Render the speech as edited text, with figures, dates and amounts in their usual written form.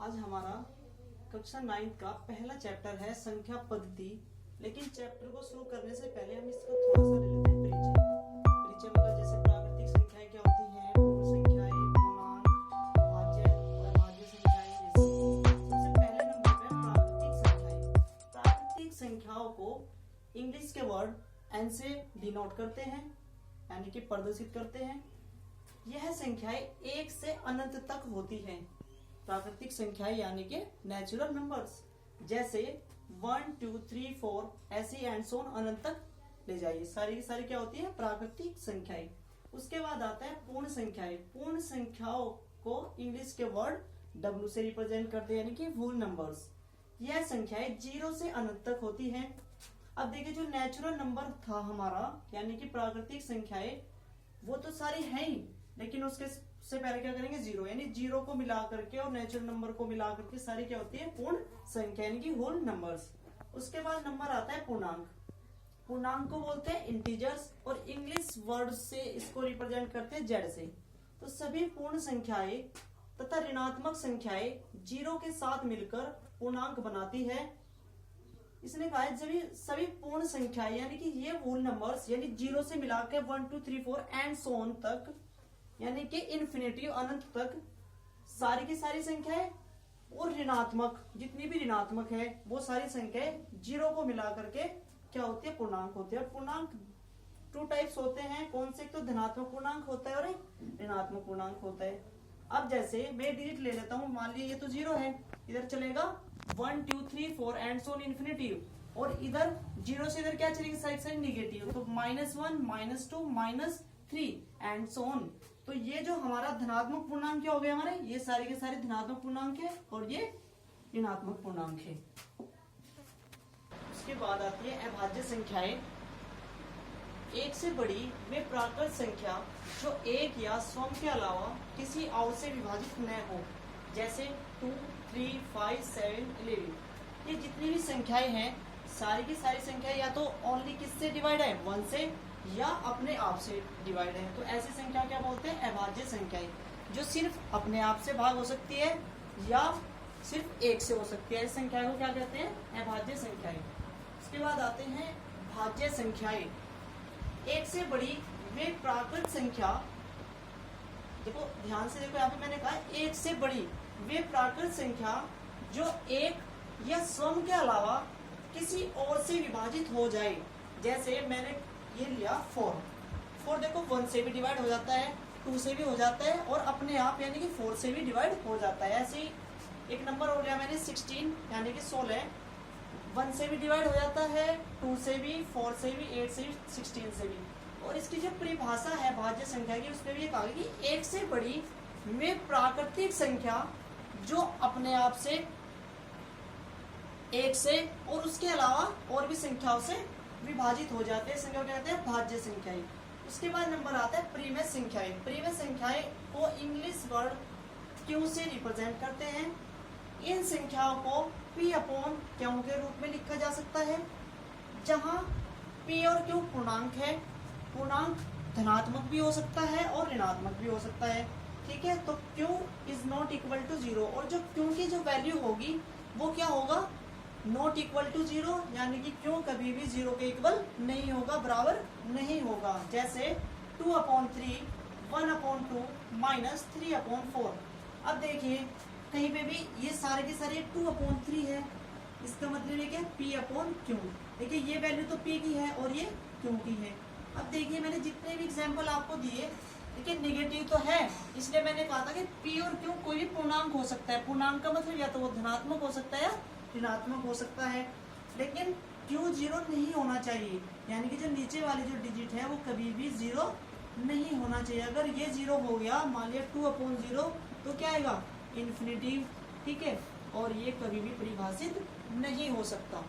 आज हमारा कक्षा 9 का पहला चैप्टर है संख्या पद्धति। लेकिन चैप्टर को शुरू करने से पहले हम इसको थोड़ा सा ले लेते हैं परिचय। परिचय मतलब जैसे प्राकृतिक संख्याएं क्या होती हैं, पूर्ण संख्याएं, पूर्णांक, भाज्य और अभाज्य संख्याएं। सबसे पहले नंबर पे प्राकृतिक संख्याएं। प्राकृतिक संख्याओं को इंग्लिश के वर्ड एन से डिनोट करते हैं, यानी कि प्रदर्शित करते हैं। यह संख्याएं 1 से अनंत तक होती हैं। प्राकृतिक संख्याएं यानी कि नेचुरल नंबर्स, जैसे 1, 2, 3, 4 ऐसी एंड सो ऑन अनंत तक ले जाइए, सारी की सारी क्या होती है प्राकृतिक संख्याएं। उसके बाद आता है पूर्ण संख्याएं। पूर्ण संख्याओं को इंग्लिश के वर्ड W से रिप्रेजेंट करते हैं, यानी कि होल नंबर्स। यह संख्याएं 0 से अनंत तक होती हैं। अब देखिए, जो नेचुरल नंबर था हमारा, यानी कि प्राकृतिक संख्याएं, वो तो सारी है ही, लेकिन उसके से पहले क्या करेंगे, 0, यानी 0 को मिला करके और नेचुरल नंबर को मिला करके सारी क्या होती है पूर्ण संख्या, यानी कि होल नंबर्स। उसके बाद नंबर आता है पूर्णांक। पूर्णांक को बोलते हैं इंटीजर्स और इंग्लिश वर्ड से इसको रिप्रेजेंट करते हैं Z से। तो सभी पूर्ण संख्याएं तथा ऋणात्मक संख्याएं 0 के साथ मिलकर पूर्णांक बनाती है। इसने कहा है सभी पूर्ण संख्याएं, यानी कि ये होल नंबर्स, यानी 0 से मिलाकर 1, 2, 3, 4 एंड सो ऑन तक, यानी कि इन्फिनिटी अनंत तक सारी की सारी संख्याएं और ऋणात्मक जितनी भी ऋणात्मक है वो सारी संख्याएं 0 को मिला करके क्या होती है पूर्णांक होती है। और पूर्णांक 2 टाइप्स होते हैं, कौन से? तो धनात्मक पूर्णांक होता है और एक ऋणात्मक पूर्णांक होता है। अब जैसे मैं डिजिट ले लेता हूं, मान लीजिए ये तो 0 है, इधर चलेगा 1, 2, 3, 4 एंड सो ऑन इन्फिनिटी, और इधर 0 से इधर क्या चलेगी साइड साइड निगेटिव, तो -1, -2, -3 एंड सो ऑन। तो ये जो हमारा धनात्मक पूर्णांक क्या हो गया हमारे, ये सारे के सारे धनात्मक पूर्णांक है और ये ऋणात्मक पूर्णांक है। उसके बाद आती है अभाज्य संख्याएं। 1 से बड़ी वे प्राकृत संख्या जो 1 या स्वयं के अलावा किसी और से विभाजित न हो, जैसे 2, 3, 5, 7, 11। ये जितनी भी संख्याएं हैं सारी की सारी संख्याएं या तो ओनली किससे डिवाइड है, 1 से, या अपने आप से डिवाइड है। तो ऐसी संख्या क्या बोलते हैं, अभाज्य संख्याएं, जो सिर्फ अपने आप से भाग हो सकती है या सिर्फ 1 से हो सकती है। इस संख्या को क्या कहते हैं, अभाज्य संख्याएं। उसके बाद आते हैं भाज्य संख्याएं। 1 से बड़ी वे प्राकृत संख्या, देखो ध्यान से देखो, यहाँ पे मैंने कहा 1 से बड़ी वे प्राकृत संख्या जो 1 या स्वयं के अलावा किसी और से विभाजित हो जाए। जैसे मैंने ये लिया 4 देखो 1 से भी डिवाइड हो जाता है, 2 से भी हो जाता है और अपने आप यानी कि 4 से भी डिवाइड हो जाता है। ऐसे ही एक नंबर हो गया मैंने 16 यानी कि 16, 1 से भी डिवाइड हो जाता है, 2 से भी, 4 से भी, 8 से भी, 16 से भी। और इसकी जो परिभाषा है भाज्य संख्या की, उसमें भी ये कहा कि 1 से बड़ी वे प्राकृतिक संख्या जो अपने आप से, 1 से और उसके अलावा और भी संख्याओं से विभाजित हो जाते हैं, संख्या कहते हैं भाज्य संख्याएं। उसके बाद नंबर आता है परिमेय संख्याएं। परिमेय संख्याएं को इंग्लिश वर्ड Q से रिप्रेजेंट करते हैं। इन संख्याओं को P/Q के रूप में लिखा जा सकता है, जहां P और Q पूर्णांक है। पूर्णांक धनात्मक भी हो सकता है और ऋणात्मक भी हो सकता है, ठीक है। तो Q is not equal to 0, और जो Q की जो वैल्यू होगी वो क्या होगा, नॉट इक्वल टू 0, यानी कि Q कभी भी 0 के इक्वल नहीं होगा, बराबर नहीं होगा। जैसे 2/3, 1/2, -3/4। अब देखिए कहीं पे भी ये सारे के सारे 2/3 है, इसका मतलब ये क्या है, P/Q। देखिए ये वैल्यू तो P की है और ये Q की है। अब देखिए मैंने जितने भी एग्जाम्पल आपको दिए, देखिए निगेटिव तो है, इसलिए मैंने कहा था कि P और Q कोई भी पूर्णांक हो सकता है। पूर्णांक का मतलब या तो वो धनात्मक हो सकता है या ऋणात्मक हो सकता है, लेकिन Q 0 नहीं होना चाहिए, यानी कि जो नीचे वाली जो डिजिट है वो कभी भी 0 नहीं होना चाहिए। अगर ये 0 हो गया, मान लिया 2/0, तो क्या आएगा, इन्फिनिटी, ठीक है, और ये कभी भी परिभाषित नहीं हो सकता।